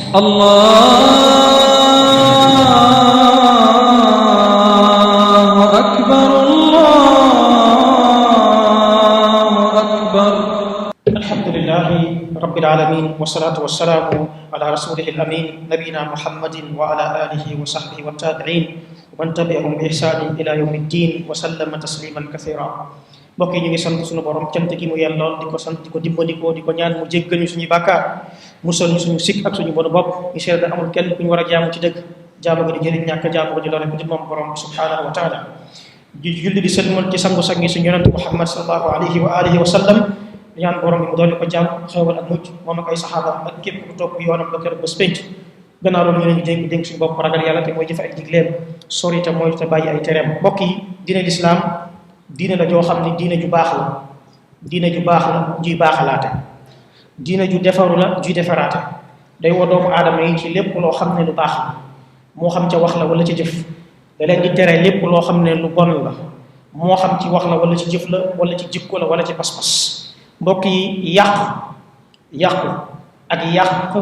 الله أكبر الله أكبر. الحمد لله رب العالمين والصلاة والسلام على رسوله الأمين نبينا محمد وعلى آله وصحبه والتابعين ومن تبعهم بإحسان إلى يوم الدين وسلم تسليما كثيرا. mbokk yi ñu ngi sant suñu borom cant gi mu yellool di ko sant di ko dimbandikoo di ko ñaan mu jéggal ñu suñu bàkkaar musal ñu suñu sikk ak suñu bonu bopp ñu seede amul kenn ku ñu war a jaamu ci dëgg jaamu ko di jëriñ ñàkk jaamu ko di lore ko di moom borom subhanahu wa taala di julli di sëlmal ci sangu-sang yi suñu yonente Muhammad sallallahu alayhi wa alihi wa sallam di ñaan borom bi mu doole ko jàmm xewal ak mucc moom ak ay saxaaba ak képp ku topp yoonam ba kër bés penc gannaaw loolu ñu leen dénk suñu bopp ragal yàlla te mooy jëfe ay digleem sori te mooy te bàyyi ay tereem. mbokk yi diine lislaam diine la joo xam ne diine ju baax la diine ju baax la juy baaxalaate diine ju defaru la juy defaraate day woo doomu aadama yi ci lépp loo xam ne lu baax la moo xam ca wax la wala ca jëf da leen di tere lépp loo xam ne lu bon la moo xam ci wax la wala ci jëf la wala ci jikko la wala ci pas-pas. mbokk yi yàqu ak yàq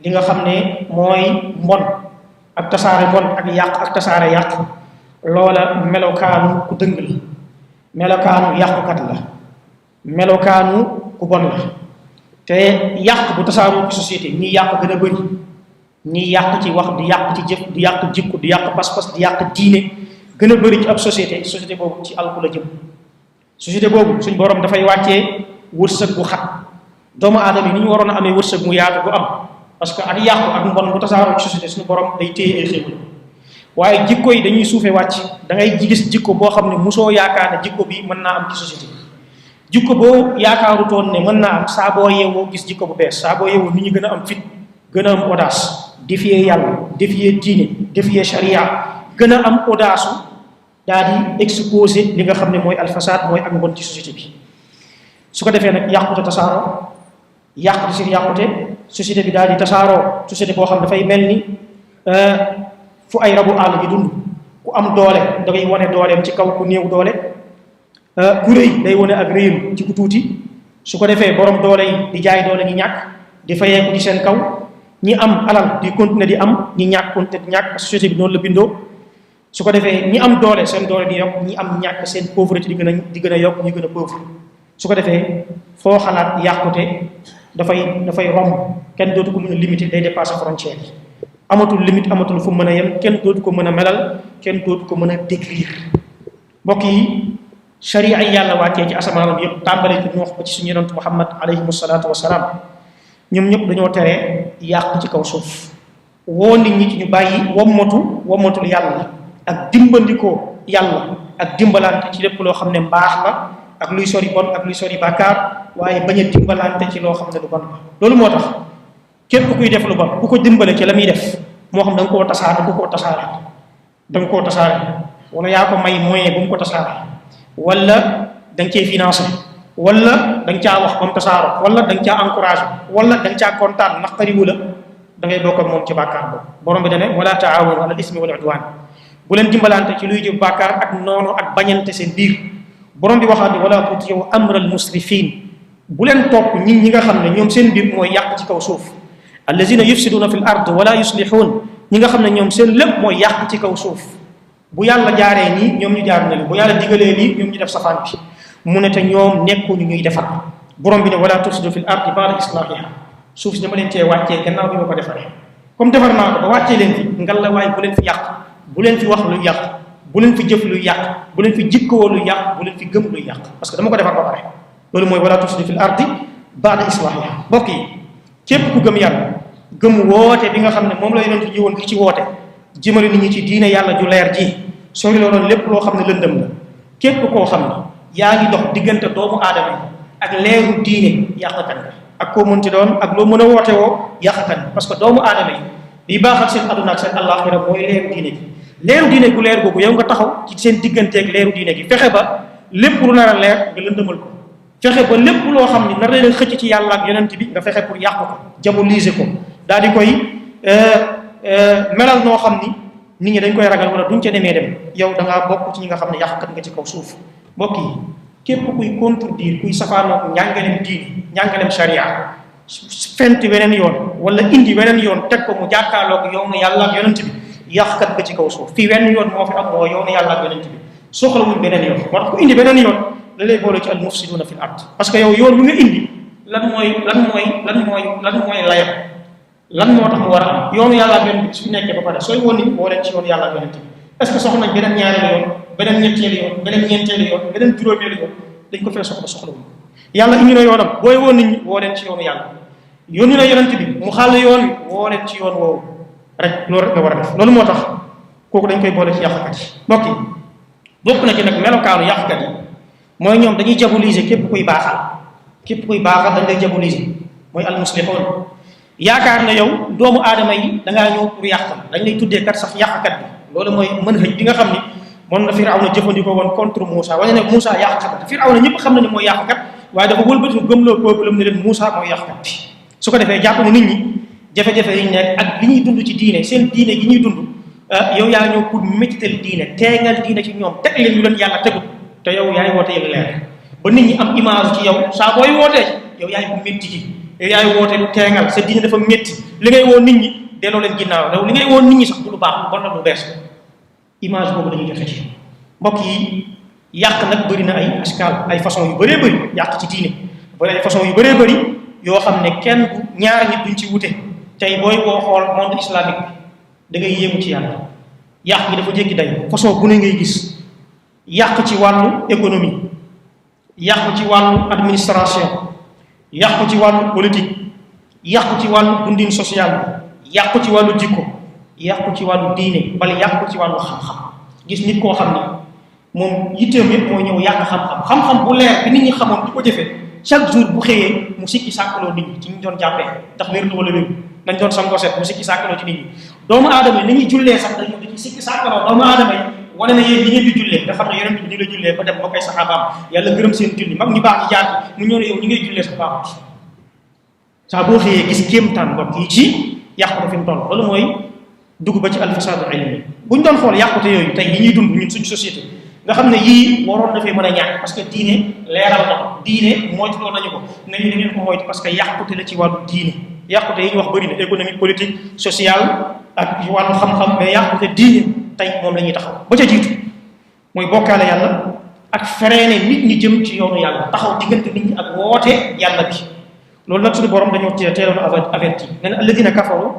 li nga xam ne mooy mbon ak tasaare mbon ak yàq ak tasaare yàq loola melokaanu ku dëng la melokaanu yàqukat la melokaanu ku bon la te yàq bu tasaaroo ci société ñi yàq gën a bëri ñi yàq ci wax di yàq ci jëf di yàq jikko di yàq pas-pas di yàq diine gën a bëri ci ab société boobu ci alku la jëm. société boobu suñ borom dafay wàccee wërsëg bu xat doomu aadama yi ni ñu waroon a amee wërsëg mu yaatu bu am parce que ak yàqu ak mbon bu tasaaroo ci société suñu borom day téye ay xéewal waaye jikko yi dañuy suufee wàcc da ngay gis jikko boo xam ne mosoo yaakaar ne jikko bi mën naa am ci société jikko boo yaakaarutoon ne mën naa am saa boo yeewoo gis jikko bu bees saa boo yeewoo nit ñi gën a am fit gën a am audace défier yàlla défier diine défier charia gën a am audace daal di exposé li nga xam ne mooy alfasad mooy ak mbon ci société bi. su ko defee nag yàqute tasaaroo yàqute si yàqute société bi daal di tasaaroo société boo xam dafay mel ni fu ay rabu àll di dund ku am doole da ngay wane dooleem ci kaw ku néew doole ku rëy day wane ak réyam ci ku tuuti su ko defee borom doole yi di jaay doole ñi ñàkk di fayeeku ci seen kaw ñi am alal di continuer di am ñi ñàkk continuer di ñàkk société bi noonu la bindoo su ko defee ñi am doole seen doole di yokk ñi am ñàkk seen pauvreté di gën a yokk ñi gën a pauvre su ko defee foo xalaat yàqute dafay romb kenn dootu ko mën a limiter day dépasser frontière yi amatul limite amatul fu mën a yem kenn dootu ko mën a melal kenn dootu ko mën a décrire. mbokk yi sharia yi yàlla wàccee ci asamaanam yëpp tàmbale ci Nuux ba ci suñu yonent Muhammad alayhi salaatu wasalaam ñoom ñëpp dañoo tere yàq ci kaw suuf woo nit ñi ci ñu bàyyi wommatul yàlla ak dimbandikoo yàlla ak dimbalante ci lépp loo xam ne mbaax la ak luy sori bon ak luy sori bàkkaar waaye bañ a dimbalante ci loo xam ne lu bon la. loolu moo tax képp kuy def lu bon ku ko dimbale ci la muy def moo xam da nga koo tasaare da nga koo tasaare wala yaa ko may moyen bu mu ko tasaare wala da nga cee financé wala da nga caa wax ba mu tasaaroo wala da nga caa encouragé wala da nga caa kontaan naqariwu la da ngay bokk ak moom ci bàkkaar boobu. borom bi dane wala taawanu ala ismi wal udwan bu leen dimbalante ci luy jëf bàkkaar ak noonu ak bañante seen biir. borom bi waxaat ni wala tuti'u amral musrifin bu leen topp nit ñi nga xam ne ñoom seen mbir mooy yàq ci kaw suuf allazina yufsiduna fil ard wala yuslihun ñi nga xam ne ñoom seen lépp mooy yàq ci kaw suuf bu yàlla jaaree nii ñoom ñu jaar na li bu yàlla digalee lii ñoom ñu def safaan bi mu ne te ñoom nekkuñu ñuy defar. borom bi ne wala tufsidu fil ardi ba'da islahiha suuf si dama leen cee wàccee gannaaw bi ma ko defaree comme defar naa ko ba wàccee leen fi ngal la waaye bu leen fi yàq bu leen fi wax lu yàq bu leen fi jëf luy yàq bu leen fi jikkoo luy yàq bu leen fi gëm luy yàq parce que dama ko defar ba pare loolu mooy wala tufsidu fil ardi ba'da islahiha. mbokk yi képp ku gëm yàlla gëm woote bi nga xam ne moom la yonent ji woon ki ci woote jëmale nit ñi ci diine yàlla ju leer ji sori la doon lépp loo xam ne lëndëm la képp koo xam ne yaa ngi dox diggante doomu aadama yi ak leeru diine yàqkat nga ak koo mënti doon ak loo mën a woote woo yàqkat parce que doomu aadama yi liy baaxal seen aduna ak seen àllaaxira mooy leeru diine gi leeru diine gu leer googu yow nga taxaw ci seen digganteeg leeru diine gi fexe ba lépp lu nar a leer nga lëndëmal ko fexe ba lépp loo xam ne nar leen xëcc ci yàlla ak yonent bi nga fexe pour yàq ko diaboliser ko daal di koy melal noo xam ni nit ñi dañ koy ragal wala duñ ca demee dem yow da ngaa bokk ci ñi nga xam ne yàqkat nga ci kaw suuf. mbokk yi képp kuy contredire kuy safaanoog njàngaleem diine njàngaleem sharia fenti weneen yoon wala indi weneen yoon teg ko mu jàkkaarloog yoonu yàlla ak yonent bi yàqkat ba ci kaw suuf fii wenn yoon moo fi am moo yoonu yàlla ak yonent bi soxlawuñ beneen yoon moo tax ku indi beneen yoon la lay boole ci al mufsiduna fil ard parce que yow yoon bi nga indi lan mooy layam lan moo tax mu war a am yoonu yàlla ak yonent bi su nekkee ba pare sooy woon nit woo leen ci yoonu yàlla ak yonent bi est ce que soxla nañ beneen ñaareelu yoon beneen ñetteelu yoon beneen ñeenteelu yoon beneen juróomeelu yoon dañ ko fee soxlawuñ yàlla indi na yoonam booy woon nit ñi woo leen ci yoonu yàlla yónni na yonent bi mu xàll yoon wi woo leen ci yoon woowu rek loolu rek nga war a def loolu moo tax kooku dañ koy boole ci yàqkat yi mbokk yi bokk na ci nag melokaanu yàqkat yi mooy ñoom dañuy diaboliser képp kuy baaxal dañ lay diaboliser mooy almuslixoon yaakaar na yow doomu aadama yi da ngaa ñëw pour yàqal dañ lay tuddee kat sax yàqkat bi loolu mooy manhaj bi nga xam ni moom la Firawna jëfandikoo woon contre Moussa wane ne Moussa yàqkat la Firawna ñëpp xam na ne mooy yàqkat waaye dafa wëlbati gëmloo peuple am ne leen Moussa mooy yàqkat bi su ko defee jàpp ne nit ñi jafe-jafe yi ñu nekk ak li ñuy dund ci diine seen diine gi ñuy dund yow yaa ñëw pour métital diine teengal diine ci ñoom teg leen ñu leen yàlla tegut te yow yaay woote yëg leer ba nit ñi am image ci yow saa booy wootee yow yaay bu métti ji yow yaay woote lu teengal sa diine dafa métti li ngay woo nit ñi delloo leen ginnaaw yow li ngay woo nit ñi sax du lu baax lu bon la lu bees image boobu dañuy joxe ci mbokk yi yàq nag bëri na ay askal ay façon yu bëree bëri yàq ci diine bëri ay façon yu bëree bëri yoo xam ne kenn du ñaar nit duñ ci wute tey booy boo xool monde islamique bi da ngay yéemu ci yàlla yàq gi dafa jéggi day façon bu ne ngay gis yàq ci wàllu économie yàq ci wàllu administration yàq ci wàllu politique yàq ci wàllu dundin social yàq ci wàllu jikko yàq ci wàllu diine bala yàq ci wàllu xam-xam gis nit koo xam ne moom yitteem yëpp mooy ñëw yàq xam-xam bu leer bi nit ñi xamoon di ko jëfee chaque jour bu xëyee mu sikki sàkkaloo nit ñi ci ñu doon jàppee ndax wér lu wala wér nañ doon sango set mu sikki sàkkaloo ci nit ñi doomu aadama yi ni ñuy jullee sax dañu di ci sikki sàkkaloo doomu aadama yi wane na yéen li ngeen di jullee nga xam ne yonent bi ni la jullee ba dem ba koy saxaabaam yàlla gërëm seen julli mag ñu baax ñi jaar mu ñëw ne yow ñi ngay jullee sa baaxut saa boo xëyee gis kéemtaan mbokk yi ci yàqu ko fi mu toll loolu mooy dugg ba ci alfasaadu ilmi bu ñu doon xool yàqute yooyu tey yi ñuy dund ñun suñu société nga xam ne yii waroon dafay mën a ñàkk parce que diine leeral na ko diine moytu loolu nañu ko nañu da ngeen ko moytu parce que yàqute la ci wàllu diine yàqute yi ñu wax bëri na économique politique sociale ak wàllu xam-xam mais yàqute diine tey moom la ñuy taxaw ba ca jiitu mooy bokkaale yàlla ak freiné nit ñi jëm ci yoonu yàlla taxaw diggante nit ñi ak woote yàlla bi loolu nag suñu borom dañoo teeloon averti ne na alladina kafaru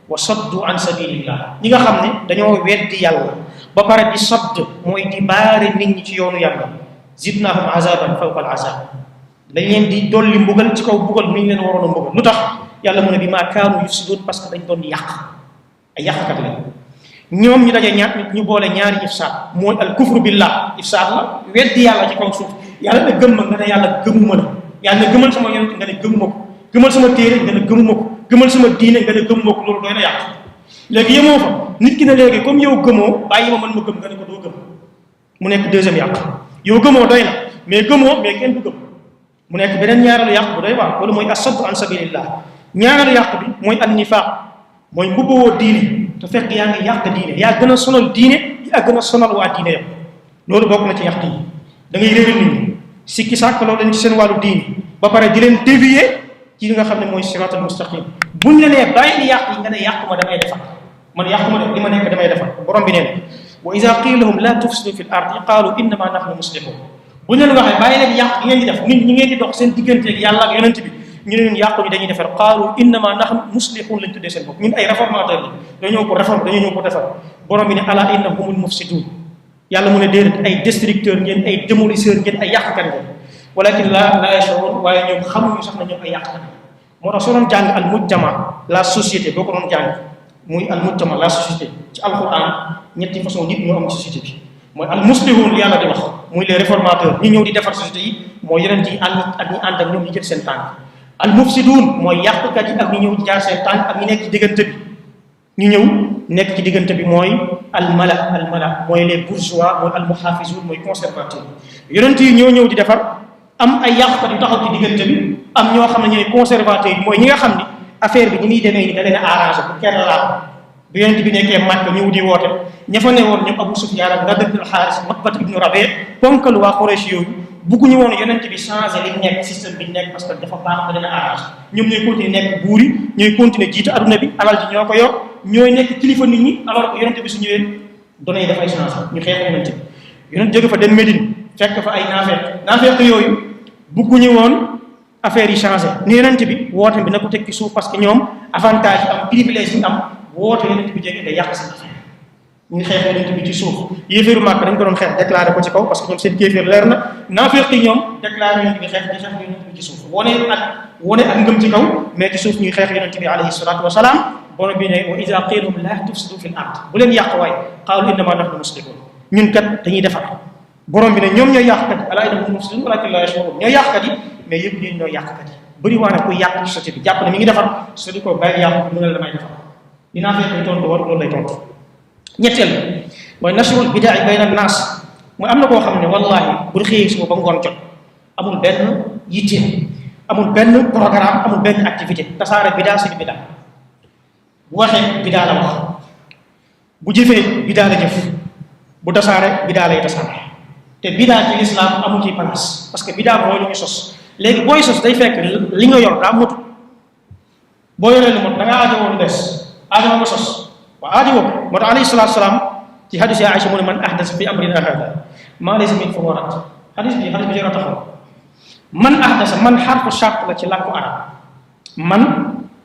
wa saddu an sabilillah ñi nga xam ne dañoo weddi yàlla ba pare di sadd mooy di baare nit ñi ci yoonu yàlla zidnahum azaban fawqa al azab dañ leen di dolli mbugal ci kaw mbugal mi ñu leen waroon a mbugal lu tax yàlla mu ne bi maa kaanu yufsidun parce que dañ doon yàq ay yàqkat lañ ñoom ñu daje ñu boole ñaari ifsaad mooy al kufru billah ifsaad la weddi yàlla ci kaw suuf yàlla ne gëm ma nga ne yàlla gëmuma la yàlla ne gëmal sama yonent nga ne gëmuma ko gëmal sama téere nga ne gëmuma ko gëmal sama diine nga ne gëmuma ko loolu doy na yàq léegi yemoo fa nit ki ne léegi comme yow gëmoo bàyyi ma man ma gëm nga ne ko doo gëm mu nekk deuxième yàq yow gëmoo doy na mais gëmoo mais kenn du gëm mu nekk beneen ñaareelu yàq bu doy waar loolu mooy asaddu an sabilillah ñaareelu yàq bi mooy an nifaaq mooy mbubboo diine te fekk yaa ngi yàq diine yaa gën a sonal diine yaa gën a sonal waa diine yow loolu bokk na ci yàq yi da ngay réeral nit ñi sikki sàkk loolu leen ci seen wàllu diine ba pare di leen dévier ci li nga xam ne mooy siratal mustaqim buñ la nee bàyyi di yàq yi nga ne yàquma damay defar man yàquma def li ma nekk damay defar borom bi nee na wa ida qila lahum la tufsidu fi l ardi qaalu innama nahnu muslihun bu ñu leen waxee bàyyi leen yàq yi ngeen di def nit ñi ngeen di dox seen digganteeg yàlla ak yonent bi ñu ne ñun yàqu ñu dañuy defar qaalu innama nahnu muslihun lañ tuddee seen bopp ñun ay réformateur la dañoo ñëw pour réforme dañoo ñëw pour defar borom bi ne ala innahum humul mufsidun yàlla mu ne déedéet ay destructeur ngeen ay démolisseur ngeen ay yàqkat ngeen walakin la yashurun waaye ñoom xamuñu sax na ñoom ay yàqkat moo tax soo doon jàng al mujtama la société boo ko doon jàng muy al mujtama la société ci alquran ñetti façon nit ñoo am ci société bi mooy al muslihun yàlla di wax muy les réformateurs ñi ñëw di defar société yi mooy yeneen yi ànd ak ñi ànd ak ñoom ñu jël seen tànk al mufsidun mooy yàqkat yi ak ñi ñëw jaar seen tànk ak ñi nekk ci diggante bi ñu ñëw nekk ci diggante bi mooy al mala mooy les bourgeois mooy al muhafizun mooy conservateur yonent yi ñoo ñëw di defar am ay yàqkat yu taxaw ci diggante bi am ñoo xam ne ñooy conservateur yi mooy ñi nga xam ni affaire bi ni muy demee ni da leen a arrangé bu kenn laal bu yonent bi nekkee Makka ñëw di woote ña fa ne woon ñoom Abu Sufyaan ak Nadr ibn al-Haaris Utbat ibn Rabi' ponkalu waa Quraysh yooyu bëgguñu woon yonent bi changé li nekk système bi nekk parce que dafa baax ba dina arrangé ñoom ñooy continuer nekk buur yi ñooy continuer jiite aduna bi alal ji ñoo ko yor ñooy nekk kilifa nit ñi alors que yonent bi su ñëwee données yi dafay changé ñu xeex yonent bi yonent jóge fa dem Médine fekk fa ay naafeq yooyu bëgguñu woon affaire yi changé ni yonent bi woote bi na ko teg ci suuf parce que ñoom avantage yi am privilège yi am woote yonent bi jógee day yàq seen affaire ñu ngi xeex yonent bi ci suuf yéeféeru Màkk dañ ko doon xeex déclaré ko ci kaw parce que ñoom seen kéeféer leer na naafeq yi ñoom déclaré yonent bi xeex di xeex yonent bi ci suuf wone ak ngëm ci kaw mais ci suuf ñuy xeex yonent bi alayhi salaatu wasalaam borom bi ne wa iza qila lahum la tufsidu fil ard bu leen yàq waay qaalu innama nahnu muslihun ñun kat dañuy defar borom bi ne ñoom ñooy yàqkat alaa innahum mufsidun walakin la yash'urun ñooy yàqkat yi mais yëpp ñun ñooy yàqkat yi bëri waa nag kuy yàq ci société bi jàpp ne mi ngi defar su di ko bàyyi yàqu mu ne la damay defar dinaa fekk ñu tontu war loolu lay tontu ñetteel mooy nasrul bidaa bayna naas mooy am na koo xam ne wallahi bu xëyee suba ba ngoon jot amul benn yitte amul benn programme amul benn activité tasaare bidaa suñu bidaa bu waxee bidaa la wax bu jëfee bidaa la jëf bu tasaare bidaa lay tasaare te bidaa ci lislaam amul ci place parce que bidaa mooy lu ñu sos léegi booy sos day fekk li nga yor daa motu boo yoree lu mot da nga aajowoo lu des aajowoo nga sos waa aajowoo ko moo tax alayhi salaatu salaam ci hadis ya Aïcha mu ne man ahdasa fi amrina hada maa laysa min fa huwa radd hadis bi jar a taxaw man ahdasa man xarfu charte la ci làkku arab man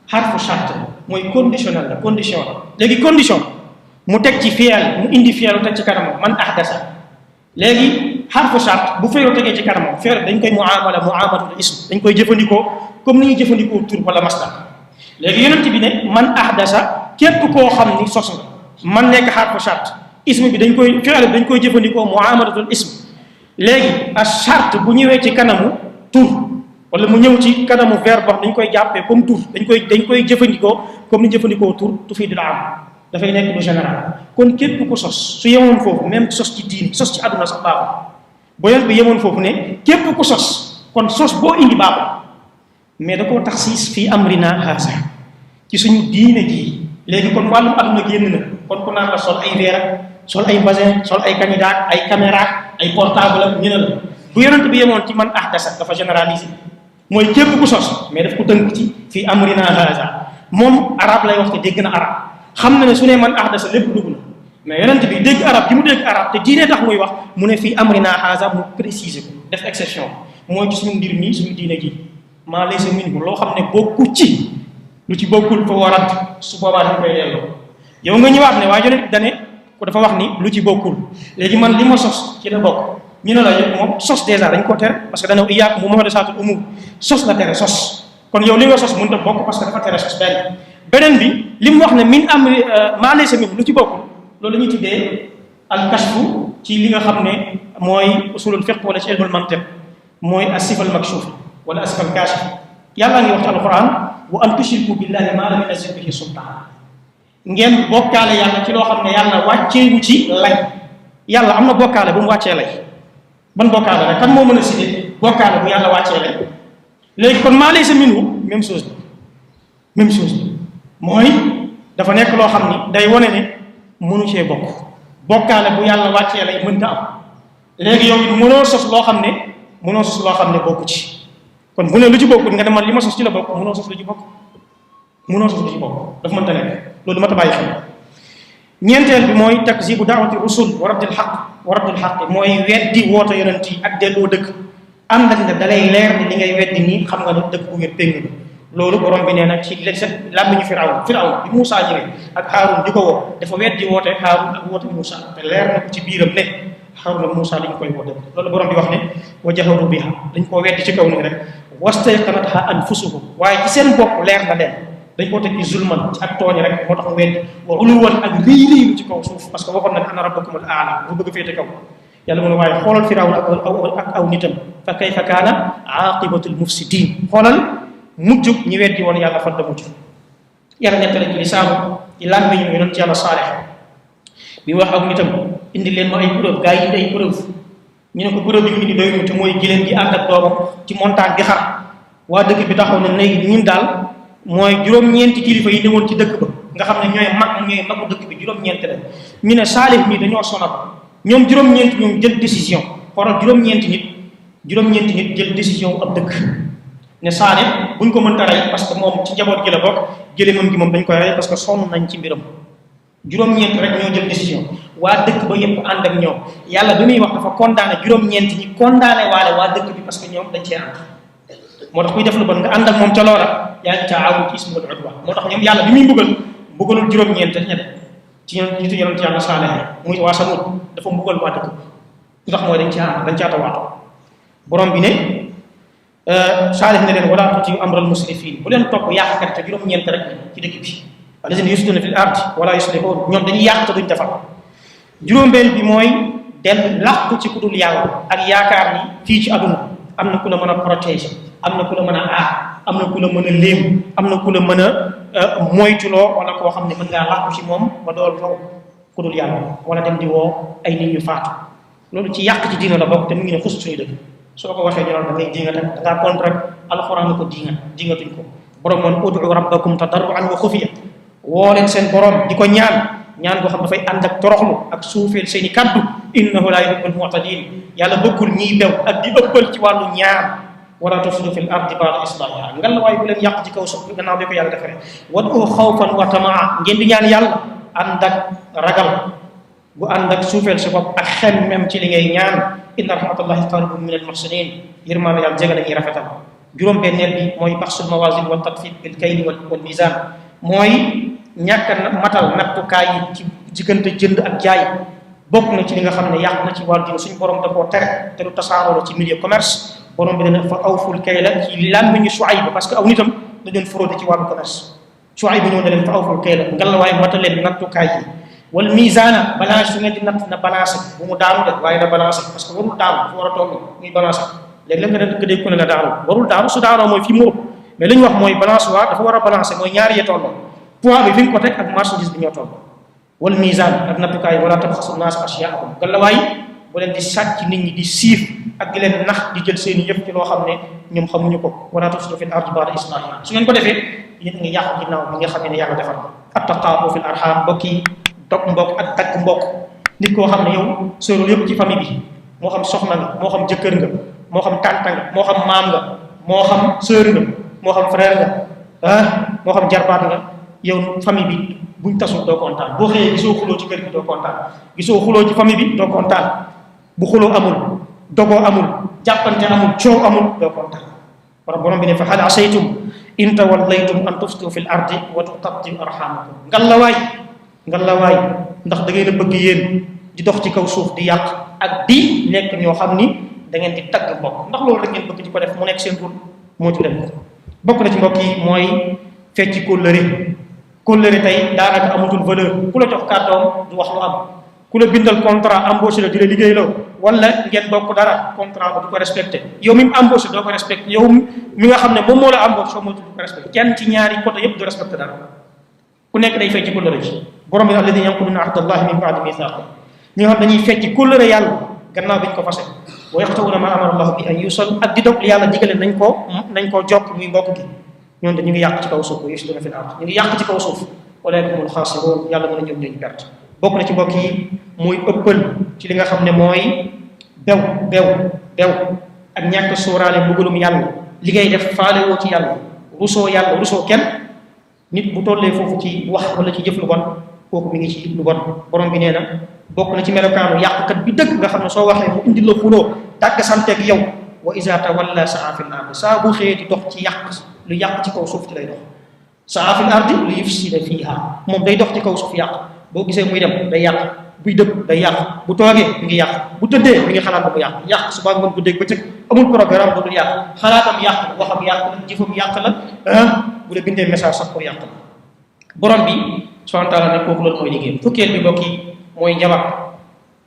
xarfu charte mooy conditionnel la condition la léegi condition mu teg ci fi'l mu indi fi'l teg ci kanamam man ahdasa léegi xarfu charte bu fi'l tegee ci kanamam fi'l dañ koy muamalatul ism dañ koy jëfandikoo comme ni ñuy jëfandikoo tur wala masdar léegi yonent bi ne man ahdasa képp koo xam ni sos nga man nekk xarfu charte ism bi dañ koy fi'l bi dañ koy jëfandikoo muamalatul ism léegi a charte bu ñëwee ci kanamu tur wala mu ñëw ci kanamu verbe wax dañ koy jàppee comme tur dañ koy jëfandikoo comme ni jëfandikoo tur tufidul am dafay nekk lu général kon képp ku sos su yemoon foofu même sos ci diini sos ci àdduna sax baaxul boo yent bi yemoon foofu ne képp ku sos kon sos boo indi baaxul mais da koo taxsiis fii amrina haasa ci suñu diine ji léegi kon wàllum àdduna génn na kon ku naan la sol ay verre sol ay basin sol ay candidat ay caméra ay portable ak ñu ne la bu yonent bi yemoon ci man ahdasa dafa généralisé mooy képp ku sos mais daf ko tënk ci fii amrina haasa moom arab lay wax te dégg na arab xam na ne su ne man ahdasa lépp dugg na mais yonent bi dégg arab gi mu dégg arab te diine tax muy wax mu ne fii amrina haasa mu préciser ko def exception mooy ci suñu mbir mi suñu diine ji maa laysa minhu loo xam ne bokku ci lu ci bokkul fa warat su boobaa dañ koy delloo yow nga ñëwaat ne waaye yonent bi dane ko dafa wax ni lu ci bokkul léegi man li ma sos ci la bokk ñu ne la yow moom sos dèjà dañ ko tere parce que dana iyaakum wa muhdasatul umur sos la tere sos kon yow li nga sos mënut a bokk parce que dafa tere sos beneen bi li mu wax ne min amri maa laysa minhu lu ci bokkul loolu la ñuy tuddee al kashfu ci li nga xam ne mooy usulul fiqh wala ci ilmul mantiq mooy asifal makshuf wala asifal kashif yàlla ngi wax ci alquran wa an tushriku billahi ma lam yunzil bihi sultaan ngeen bokkaale yàlla ci loo xam ne yàlla wàcceewu ci lay yàlla am na bokkaale bu mu wàccee lay ban bokkaale rek kan moo mën a cité bokkaale bu yàlla wàccee lay léegi kon maa laysa minhu même chose la mooy dafa nekk loo xam ni day wane ne mënu cee bokkaale bu yàlla wàccee lay mënta am léegi yow mënoo sos loo xam ne bokku ci kon bu ne lu ci bokkul nga ne man li ma sos ci la bokk mënoo sos lu ci bokk dafa mënta nekk loolu ma ta bàyyi xel ñeenteel bi mooy takzibu daawati rusul wa raddil xaq mooy weddi woote yonent yi ak delloo dëgg ànd ak ne dalay leer ni li ngay weddi nii xam nga ne dëgg bu wér péng la loolu borom bi nee na ci làmmiñu Firawna bi Muusaa ñëwee ak Haarun di ko woo dafa weddi woote Haarun ak woote Muusaa te leer na ko ci biiram ne Haarun ak Muusaa liñ koy woote loolu borom bi wax ne wa jaharu biha dañ koo weddi ci kaw nii rek wastayqanatha anfusuhum waaye ci seen bopp leer na leen dañ koo teg ci zulman ci ak tooñ rek moo tax mu weddi wa uluwan ak réy ci kaw suuf parce que waxoon na ne ana rabbukumul aala bu bëgg féete kaw yàlla mu ne waaye xoolal Firawna ak aw nitam fa kayfa kaana aqibatul mufsidin xoolal mujjub ñi weddi woon yàlla fan la mujj yàlla nettali ci lisaanu ci làmmiñu yonent yàlla Saalix bi wax aw nitam indi leen ma ay preuve gaa yi indi ay preuve ñu ne ko preuve bi ñu indi doy te mooy giléem gi ànd ak doomam ci montagne di xar waa dëkk bi taxaw ne léegi ñun daal mooy juróom-ñeenti kilifa yi newoon ci dëkk ba nga xam ne ñooy magu dëkk bi juróom-ñeenti la ñu ne Saalix mii dañoo sonal ñoom juróom-ñeenti ñoom jël décision xoolal juróom-ñeenti nit juróom-ñeenti nit jël décision ab dëkk ne Saalih buñ ko mënta rey parce que moom ci njaboot gi la bokk gëléemam gi moom dañ koy rey parce que sonn nañ ci mbiram. juróom-ñeent rek ñoo jël décision waa dëkk ba yëpp ànd ak ñoom yàlla bi muy wax dafa condamné juróom-ñeent ñi condamné waale waa dëkk bi parce que ñoom dañ cee ànd. moo tax kuy def lu bon nga ànd ak moom ca loola yaa ngi taawun ci ismul udwa moo tax ñoom yàlla bi muy mbugalul juróom-ñeent ña de ci nitu yonent yàlla Saalih muy waa Samud dafa mbugal waa dëkk lu tax mooy dañ caa tawaatu borom bi ne Saalih ne leen wala tuti amral musrifin bu leen topp yàqkat te juróom-ñeent rek ci dëkk bi allazina yufsiduna fil ardi wala yuslihun ñoom dañuy yàq te duñ defar juróom-benn bi mooy dellu làqu ci ku dul yàlla ak yaakaar ni fii ci àdduna am na ku la mën a protéger am na ku la mën a aar am na ku la mën a léem am na ku la mën a moytuloo wala koo xam ne mën ngaa làqu ci moom ba dool raw ku dul yàlla wala dem di woo ay nit ñu faatu loolu ci yàq ci diina la bokk te mu ngi ne xus suñu dëkk soo ko waxee ñu da ngay dinga da ngaa contre rek alxuraan ko dingatuñ ko borom moon udu rabbakum tadarruan wa xufiya woo leen seen borom di ko ñaan goo xam dafay ànd ak toroxlu ak suufeel seen i kaddu innahu la yuhibbul mu'tadin yàlla bëggul ñiy bew ak di ëppal ci wàllu ñaan wala tufsidu fil ardi ba'da islahiha ngal waaye bu leen yàq ci kaw suuf gannaaw bi ko yàlla defaree wad'u xawfan wa tamaa ngeen di ñaan yàlla ànd ak ragal bu ànd ak suufeel si bopp ak xel même ci li ngay ñaan inna rahmatallahi qaribun min al muhsinin yërmaande yàlla jege nañuy rafetal juróom-benneel bi mooy baxsul mawazin wa tatfif bil kayli wal mizan mooy ñàkk a matal nattukaay yi ci diggante jënd ak jaay bokk na ci li nga xam ne yàq na ci wàllu diine suñu borom da koo tere te du tasaaroo ci milieu commerce borom bi dana fa awful kayla ci làmmiñu Shuayb parce que aw nitam da doon fraude ci wàllu commerce Shuayb ñëw na leen fa awful kayla ngallaawaay matal leen nattukaay yi wal misaana balance su ngeen di natt na balance bu mu daanu de waaye na balance parce que warul daanu fu war a toll muy balance léeg-léeg nga dégg ko ne la daanu warul daanu su daanoo mooy fii mu ëpp mais li ñu wax mooy balance waa dafa war a balancer mooy ñaari yee tolloo poids bi fi nga ko teg ak marchandise bi ñoo toll wal misaan ak nattukaay wala tabxasu naas asyaahum gàllawaay bu leen di sàcc nit ñi di siif ak di leen nax di jël seen yëpp ci loo xam ne ñoom xamuñu ko wala tufsidu fil ardi ba'da islaahihaa su ngeen ko defee yéen a ngi yàq ginnaaw bi nga xam ne yàlla defar at-taqaatu fil arham mbokk yi dog mbokk ak takk mbokk nit koo xam ne yow sóorul yëpp ci famille bi moo xam soxna nga moo xam jëkkër nga moo xam tànta nga moo xam maam nga moo xam sœur nga moo xam frère nga moo xam jarbaat nga yow famille bi buñ tasul doo kontaan boo xëyee gisoo xuloo ci kër gi doo kontaan gisoo xuloo ci famille bi doo kontaan bu xuloo amul dogoo amul jàppante amul coow amul doo kontaan wala borom bi ne fa hal asaytum in tawallaytum an tufsidu fil ardi wa tuqatti'u arhamakum ngallawaay ndax da ngeen a bëgg yéen di dox ci kaw suuf di yàq ak di nekk ñoo xam ni da ngeen di tagg mbokk ndax loolu rek ngeen bëgg di ko def mu nekk seen tur moo ci dem bokk na ci mbokk yi mooy fecc kóllëre tey daanaka amatul valeur ku la jox kàddoom du wax lu am ku la bindal contrat embauché la di la liggéeyloo wala ngeen bokk dara contrat ba du ko respecté yow mi mu embauché doo ko respecté yow mi nga xam ne moom moo la embauché soo moytu du ko respecté kenn ci ñaari côté yëpp du respecté dara ku nekk day fecc kóllëre ci borom bi alladina yanquduna ahdallahi min ba'di mithaqih ñi nga xam dañuy fecc kóllëre yàlla gannaaw bi ñu ko fase wa yaqta'una ma amara allahu bi an yusal ak di dog li yàlla digale nañ koo jokk muy mbokk gi ñoom dañu ngi yàq ci kaw suuf yufsiduna fil ard ñu ngi yàq ci kaw suuf ulaa'ika humul xaasiruun yàlla mën a ñoom dañu perte bokk na ci mbokk yi muy ëppal ci li nga xam ne mooy bew ak ñàkk sóoraale mbugalum yàlla li ngay def faale woo ci yàlla rusoo kenn nit bu tollee foofu ci wax wala ci jëf lu bon kooku mi ngi ci lu bon borom bi nee na bokk na ci melokaanu yàqkat bi dëgg nga xam ne soo waxee mu indi la xuloo tàgg santeeg yow wa iza tawalla sa'a fil ardi saa bu xëyee di dox ci lu yàq ci kaw suuf ci lay dox sa'a fil ardi li yufsida fiha moom day dox ci kaw suuf yàq boo gisee muy dem day yàq buy dëpp day yàq bu toogee mi ngi yàq bu tëddee mi ngi xalaat ba mu yàq suba ngoon bu dégg ba cëg amul programme bu dul yàq xalaatam yàq waxam yàq la jëfam yàq la bu dee bindee message sax pour yàq la borom bi subhanahu wa ta'ala ne kooku loolu mooy liggéey fukkeel bi mbokk yi mooy njabar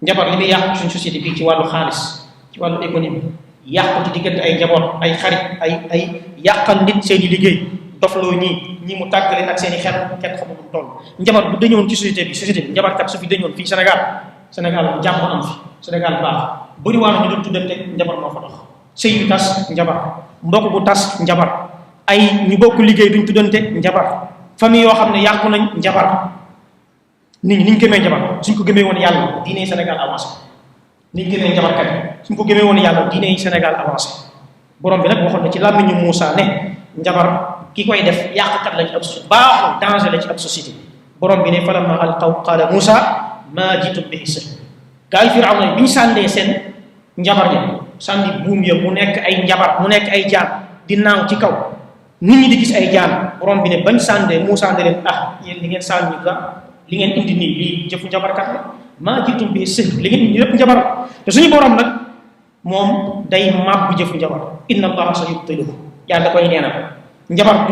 li muy yàq suñ société bi ci wàllu xaalis ci wàllu économie yàq ci diggante ay njaboot ay xarit ay yàqal nit seen i liggéey dofloo ñi mu tàggaleen ak seen i xel kenn xamul lu toll njabar bu dañoon ci société bi njabarkat su fi dañoon fii Sénégal jàmm am fi Sénégal baax bëri waa na ñu doon tuddante njabar moo fa dox sëy bi tas njabar mbokk bu tas njabar ay ñu bokk liggéey duñ tuddante njabar famille yoo xam ne yàqu nañ njabar nit ñi niñ gëmee njabar suñ ko gëmee woon yàlla diine Sénégal avancé niñ gëmee njabarkat yi suñ ko gëmee woon yàlla diine yi Sénégal avancé borom bi nag waxoon na ci làmmiñu Moussa ne njabar ki koy def yàqkat la ci ab société baaxul danger la ci ab société borom bi ne falamma alqaw qaala Moussa maa jiitum bihi sihr gaay Firawna bi ñu sàndee seen njabar ya sànni buum ya mu nekk ay njabar mu nekk ay jaan di naaw ci kaw nit ñi di gis ay jaan borom bi ne bañ sàndee Moussa ne leen yéen li ngeen sànni ga li ngeen indi nii lii jëfu njabarkat la maa jiitum bihi sihr li ngeen indi lépp njabar la te suñu borom nag moom day màbb jëfu njabar inna allaha sa yubtiluhu yàlla koy neenal njabar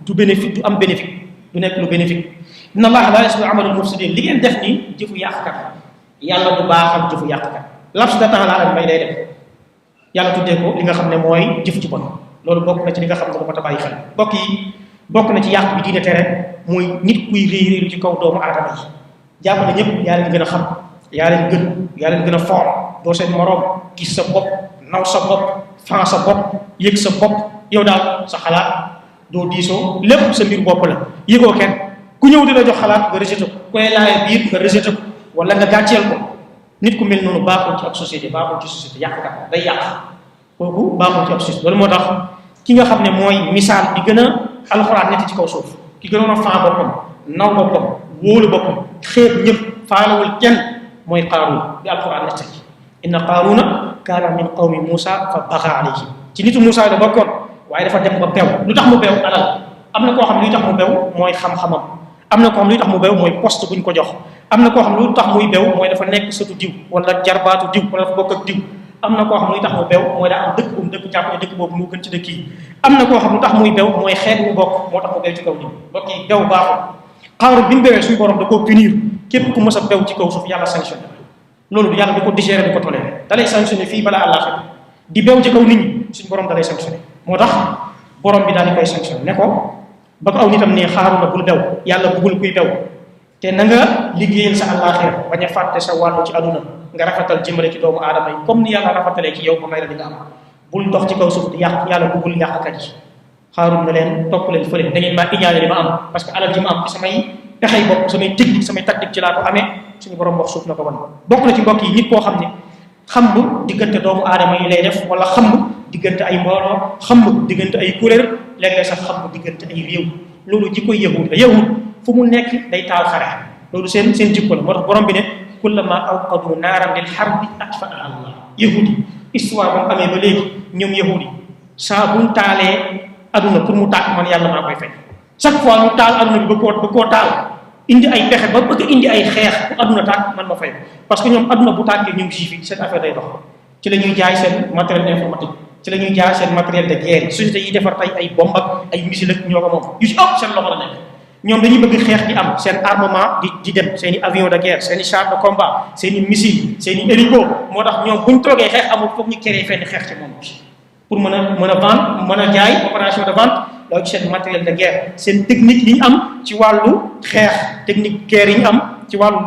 du bénéfice du am bénéfice du nekk lu bénéfique inna allaha la yaslu amalul mufsidin li ngeen def nii jëfu yàqkat yàlla du baaxal jëfu yàqkat laps de temps laa may day def yàlla tuddee ko li nga xam ne mooy jëf ci bon loolu bokk na ci li nga xam ne dafa ta bàyyi xel mbokk yi bokk na ci yàq bi diine tere muy nit kuy réeréeru ci kaw doomu aadama yi jàpp na ñëpp yaa leen gën a xam yaa leen gën a foor doo seen moroom gis sa bopp naw sa bopp fan sa bopp yëg sa bopp yow daal sa xalaat doo diisoo lépp sa mbir bopp la yëgoo kenn ku ñëw di la jox xalaat nga rejeté ko ku lay laaye biir nga rejeté ko wala nga gàcceel ko nit ku mel noonu baaxul ci ab société baaxul ci société yàqkat day yàq kooku baaxul ci ab société loolu moo tax ki nga xam ne mooy misaal bi gën a alxuraan nett ci kaw suuf ki gënoon a faa boppam naw boppam wóolu boppam xeeb ñëpp faalawul kenn mooy Qaaruun bi alxuraan nett ci inna Qaaruuna kaana min qawmi Muusa fa bagaa alayhim ci nitu Muusa la bokkoon waaye dafa dem ba bew lu tax mu bew alal am na koo xam ne luy tax mu bew mooy xam-xamam am na koo xam luy tax mu bew mooy poste buñ ko jox am na koo xam lu tax muy bew mooy dafa nekk sëtu diw wala jarbaatu diw wala dafa bokk ak diw am na koo xam luy tax mu bew mooy daa am dëkk bu mu dëkk jàpp ne dëkk boobu moo gën ci dëkk yi am na koo xam lu tax muy bew mooy xeet mu bokk moo tax mu bew ci kaw nit mbokk yi bew baaxul Qaaruun bi mu bewee suñu borom da koo punir képp ku mës a bew ci kaw suuf yàlla sanctionné loolu yàlla du ko digérer du ko toléré da lay sanctionné fii balaa àllaaxira di bew ci kaw nit ñi suñu borom da lay sanctionné moo tax borom bi daal di koy sanctionné ne ko ba ko aw nitam ne Qaaruuna bul bew yàlla bëggul kuy bew te na nga liggéeyal sa àllaaxira bañ a fàtte sa wàllu ci aduna nga rafetal jëmale ci doomu aadama yi comme ni yàlla rafetalee ci yow ba may la di nga am bul dox ci kaw suuf di yàq yàlla bëggul yàqkat yi Qaaruun na leen topp leen fële da ngeen maa iñaane li ma am parce que alal ji ma am ci samay pexey bopp samay technique samay tactique ci laa ko amee suñu borom wax suuf na ko wan bokk na ci mbokk yi nit koo xam ne xam diggante doomu aadama yi lay def wala xam diggante ay mbooloo xam diggante ay kuréel léeg-léeg sax xam diggante ay réew loolu jikkoy yahud la yahud fu mu nekk day taal xare loolu seen jikko la moo tax borom bi ne kullama awqadu naaran lil harbi atfa'aha Allah yahud yi histoire ba mu amee ba léegi ñoom yahud yi saa buñ taalee aduna pour mu tàkk man yàlla maa koy fay chaque fois ñu taal aduna bi ba koo taal indi ay pexe ba bëgg indi ay xeex bu aduna tàkk man ma fay parce que ñoom aduna bu tàkkee ñoom juif yi seen affaire day dox ci la ñuy jaay seen matériel informatique ci la ñuy jaay seen matériel de guerre société yi defar tey ay bombe ak ay missile ak ñoo ko moom yu si ëpp seen loxo la nekk ñoom dañuy bëgg xeex di am seen armement di dem seen i avion de guerre seen i char de combat seen i missile seen i hélico moo tax ñoom buñ toogee xeex amul foog ñu créer fenn xeex ci moom bi pour mën a vendre mën a jaay opération de vente loolu ci seen matériel de guerre seen technique yi ñu am ci wàllu xeex technique guerre yi ñu am ci wàllu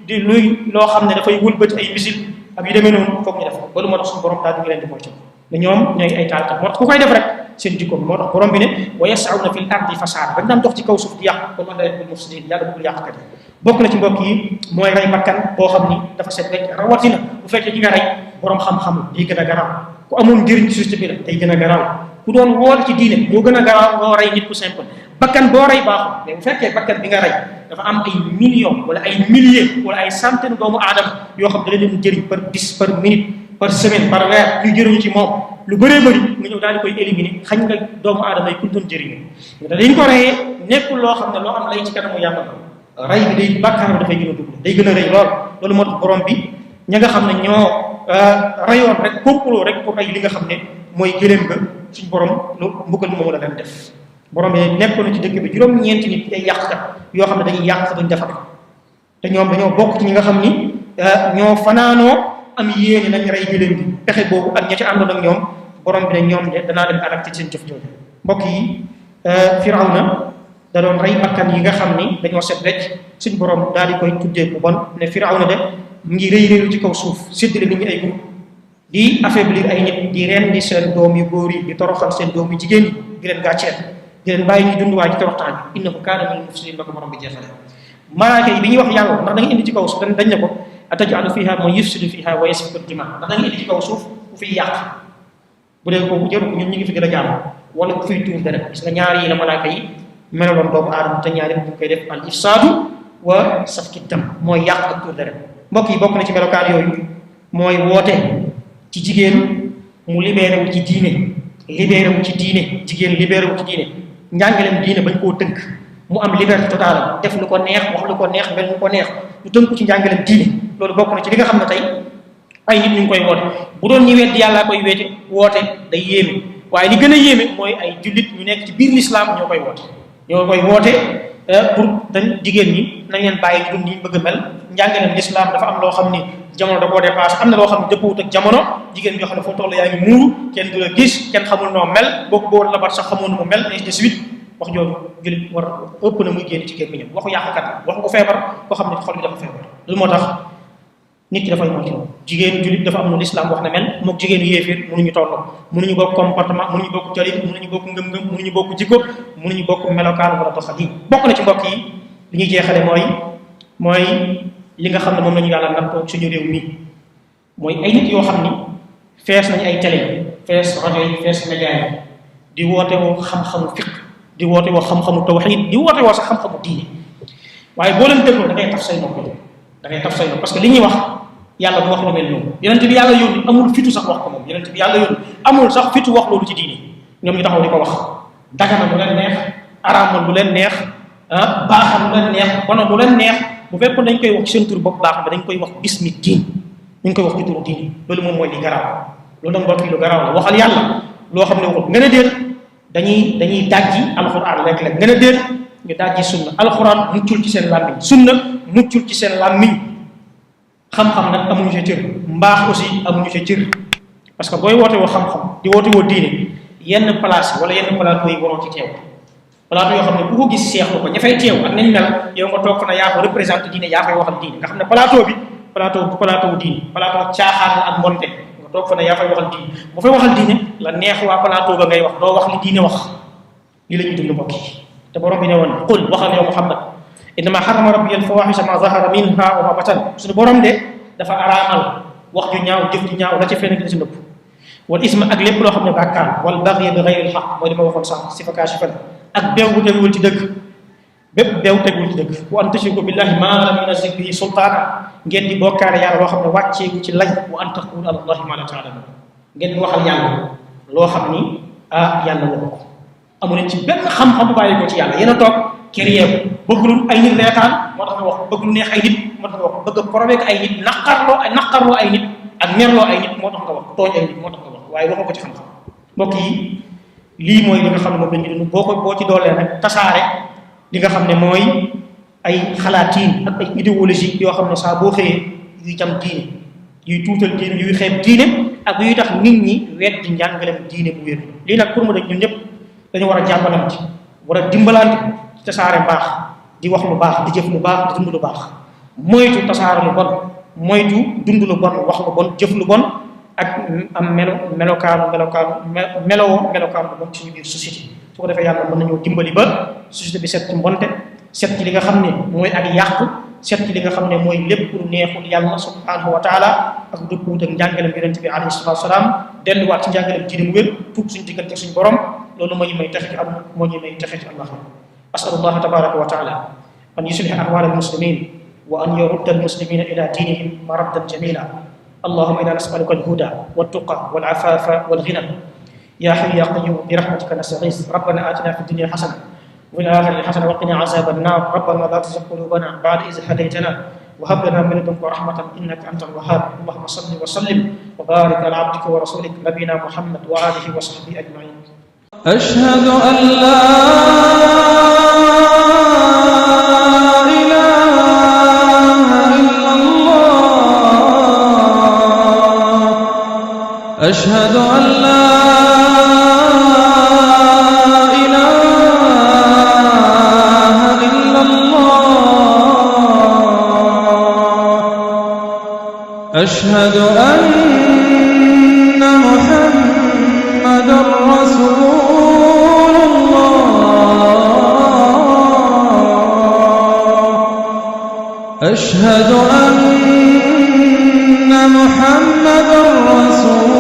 luy loo xam ne dafay wëlbati ay missile ak yu demee noonu foog ñu def ko loolu moo tax suñu borom daal di leen di moytu ne ñoom ñooy ay taalkat moo tax ku koy def rek seen jikko moo tax borom bi ne wa yas'awna fil ardi fasaada dañ daan dox ci kaw suuf di yàq kon man la leen mufsidin yàlla bëggul yàqkat yi bokk na ci mbokk yi mooy rey bakkan boo xam ni dafa set rek rawatina bu fekkee ci nga rey borom xam-xam day gën a garaaw ku amoon njëriñ ci société bi la day gën a garaaw ku doon wool ci diine moo gën a garaaw ngoo rey nit ku simple bakkan boo rey baaxul mais bu fekkee bakkan bi nga rey dafa am ay millions wala ay milliers wala ay centaines doomu aadama yoo xam ne da leen jëriñ par bis par minute par semaine par weer luy jëriñu ci moom lu bëree bëri nga ñëw daal di koy éliminer xañ nga doomu aadama yi ku doon jëriñu te dañ ko reyee nekkul loo xam ne loo am lay ci kanamu yàlla rey bi day bàkkaar bi dafay gën a dugg day gën a rëy lool loolu moo tax borom bi ña nga xam ne ñoo reyoon rek complot rek pour ay li nga xam ne mooy gëléem ga suñ borom lu mbugal moomu la leen def borom bi nekkoon na ci dëkk bi juróom-ñeenti nit ay yàqkat yoo xam ne dañuy yàq duñ defar te ñoom dañoo bokk ci ñi nga xam ni ñoo fanaanoo am yéene nañ rey gëléem bi pexe boobu ak ña ci àndoon ak ñoom borom bi ne ñoom de danaa leen alak ci seen jëf jooju mbokk yi Firawna da doon rey bakkan yi nga xam ni dañoo set rek suñ borom daal di koy tuddee bu bon ne Firawna de mu ngi rëy rëylu ci kaw suuf séddale nit ñi ay groupe di affaiblir ay nit di rendi seen doom yu góor yi di toroxal seen doom yu jigéen yi di leen gàcceel di leen bàyyi ñuy dund waaye ci toroxtaan innahu kaana minal mufsidiin ba ko borom bi jeexale malaaka yi bi ñuy wax yàlla ndax da nga indi ci kaw suuf dañ ne ko ataj'alu fiha man yufsidu fiha wa yasfiku dima ndax da nga indi ci kaw suuf ku fiy yàq bu dee kooku jëru ñun ñu ngi fi gën a jaam wala ku fiy tuur dara gis nga ñaar yi la malaaka yi melaloon doomu aadama te ñaari bu koy def al ifsaadu wa safki dam mooy yàq ak tuur dara mbokk yi bokk na ci melokaan yooyu mooy woote ci jigéen mu libéré wu ci diine jigéen libéré wu ci diine njàngaleem diine bañ koo tënk mu am liberté totale def lu ko neex wax lu ko neex mel lu ko neex ñu tënku ci njàngaleem diine loolu bokk na ci li nga xam ne tey ay nit ñu ngi koy woote bu doon ñi weddi yàllaa koy woote day yéeme waaye li gën a yéeme mooy ay jullit ñu nekk ci biir l'islam ñoo koy woote pour dañ jigéen ñi nañ leen bàyyi dund ñi bëgg a mel njàngaleem l'islam dafa am loo xam ni jamono da koo dépassé am na loo xam ne dëppwut ak jamono jigéen ñoo xam ne foo toll yaa ngi muuru kenn du la gis kenn xamul noo mel boo labat sax xamul nu mu mel ainsi de suite wax jooju jullit war ëpp na muy génn ci kër mi ñëw waxu yàqkat waxu ko feebar koo xam ne xol bi dafa feebar loolu moo tax nit ki dafay moytu jigéen jullit dafa am nu l'islam wax na mel mook jigéenu yéeféer mënuñu tolloo mënuñu bokk comportement mënuñu bokk colin mënuñu bokk ngëm-ngëm mënuñu bokk jikko mënuñu bokk melokaan wala doxalin bokk na ci mbokk yi li ñuy jeexale mooy li nga xam ne moom la ñu yàlla nattoo suñu réew mi mooy ay nit yoo xam ni fees nañu ay télé fees rajo yi fees média yi di woote woo xam-xamu fiq di woote woo xam-xamu tawhid di woote woo sax xam-xamu diine waaye boo leen dégloo da ngay taf say nopp parce que li ñuy wax yàlla du wax lu mel noonu yonent bi yàlla yónni amul fitu sax wax ko moom yonent bi yàlla yónni amul sax fitu wax loolu ci diine ñoom ñu taxaw di ko wax dagana lu leen neex araamal lu leen neex baaxal lu leen neex bona lu leen neex bu fekkoon dañ koy wax ci seen tur bopp baax ba dañ koy wax bismi diin dañ koy wax ci turu diine loolu moom mooy li garaaw loolu nag mbokk yi lu garaaw la waxal yàlla loo xam ne waxul nga ne déet dañuy dajji alxuraan léeg-léeg nga ne déet ñu dajji sunna alxuraan muccul ci seen làmmiñ sunna muccul ci seen làmmiñ xam-xam nag amuñu sa cër mbaax aussi amuñu sa cër parce que booy woote woo xam-xam di woote woo diine yenn place wala yenn plateau yi waroo ci teew plateau yoo xam ne ku ko gis seexlu ko ña fay teew ak nañ mel yow nga toog fa na yaa ko représenté diine yaa fay waxal diine nga xam ne plateau bi plateau diine plateau caaxaan la ak mbonte nga toog fa ne yaa fay waxal diine bu fay waxal diine la neex waa plateau ba ngay wax doo wax li diine wax li la ñuy dund mbokk yi te borom bi ne woon qul waxal yow Muhammad innama harrama rabbi al-fawahisha ma zahara minha wa ma batan suñu borom de dafa araamal wax ju ñaaw jëf ju ñaaw la ci fenn gi ci nëpp wal isma ak lépp loo xam ne bàkkaar wal baghy bi ghayri al-haqq mooy li ma waxoon sànq si fakaashi fan ak beew bu teguwul ci dëgg bépp beew teguwul ci dëgg wa an tushriku billahi ma lam yunzil bihi sultaana ngeen di bokkaale yàlla loo xam ne wàcceegu ci lay wa an taqulu ala allahi ma la ta'lamun ngeen di waxal yàlla loo xam ni yàlla waxu ko amu leen ci benn xam-xam bu bàyyi ko ci yàlla yéen a toog créé bëgg lu ay nit reetaan moo tax nga wax bëgg lu neex ay nit moo tax nga wax bëgg a provoquer ay nit naqarloo ay nit ak merloo ay nit moo tax nga wax tooñ ay nit moo tax nga wax waaye waxoo ko ci xam-xam mbokk yi lii mooy li nga xam ne moom lañu dund boo ci doolee nag tasaare li nga xam ne mooy ay xalaatiin ak ay idéologie yoo xam ne saa boo xëyee yuy jam diine yuy tuutal diine yuy xeeb diine ak yuy tax nit ñi weddi njàngalem diine bu wér lii nag pour mu daj ñun ñëpp dañu war a jàppalante war a dimbalante tasaare mbaax di wax lu baax di jëf lu baax di dund lu baax moytu tasaare lu bon moytu dund lu bon wax lu bon jëf lu bon ak am melokaanu bu bon ci ñu biir société su ko defee yàlla mën nañoo dimbali ba société bi set ci mbonte set ci li nga xam ne mooy ak yàqu set ci li nga xam ne mooy lépp lu neexul yàlla subhanahu wa taala ak dëppuwut ak njàngalem yonente bi alayhi salatu wasalaam delluwaat ci njàngalem diine mu wér tuub suñu diggante suñu borom loolu moo ñu may texe ci àdduna moo ñu may texe ci àllaxira أسأل الله تبارك وتعالى أن يصلح أحوال المسلمين وأن يرد المسلمين إلى دينهم مردا جميلا اللهم إنا نسألك الهدى والتقى والعفاف والغنى يا حي يا قيوم برحمتك نستغيث ربنا آتنا في الدنيا حسنة وفي الآخرة حسنة وقنا عذاب النار ربنا لا تزغ قلوبنا بعد إذ هديتنا وهب لنا من لدنك رحمة إنك أنت الوهاب اللهم صل وسلم وبارك على عبدك ورسولك نبينا محمد وآله وصحبه أجمعين أشهد أن لا أشهد أن لا إله إلا الله أشهد أن محمدا رسول الله أشهد أن محمدا رسول